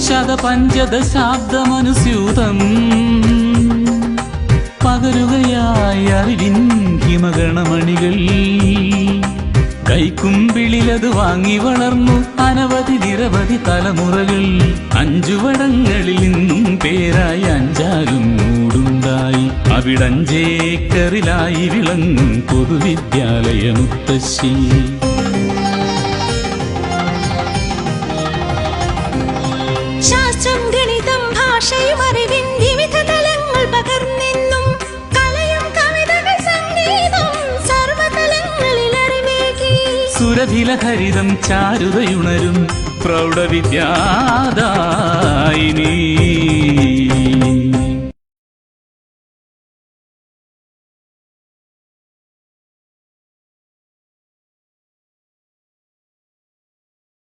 ശതപഞ്ചദശാബ്ദമനുസ്യൂതം പകരുകയായി അറിവിൻ ഹിമഗണമണികൾ. കൈക്കുമ്പിളിലത് വാങ്ങി വളർന്നു അനവധി നിരവധി തലമുറകൾ. അഞ്ചുവടങ്ങളിൽ നിന്നും പേരായി അഞ്ചാലും മൂടുണ്ടായി. അവിടഞ്ചേക്കറിലായി വിളങ്ങും പൊതുവിദ്യാലയ മുത്തശ്ശി. ശാസ്ത്രം, ഗണിതം, ഭാഷയും അറിവിൻ വിവിധ തലങ്ങൾ പകർന്നെന്നും കലയും കവിതകൾ സംഗീതം സർവതലങ്ങളിൽ അറിവേകി. സുരഭിലഹരിതം ചാരുതയുണരും പ്രൗഢവിദ്യാദായിനി.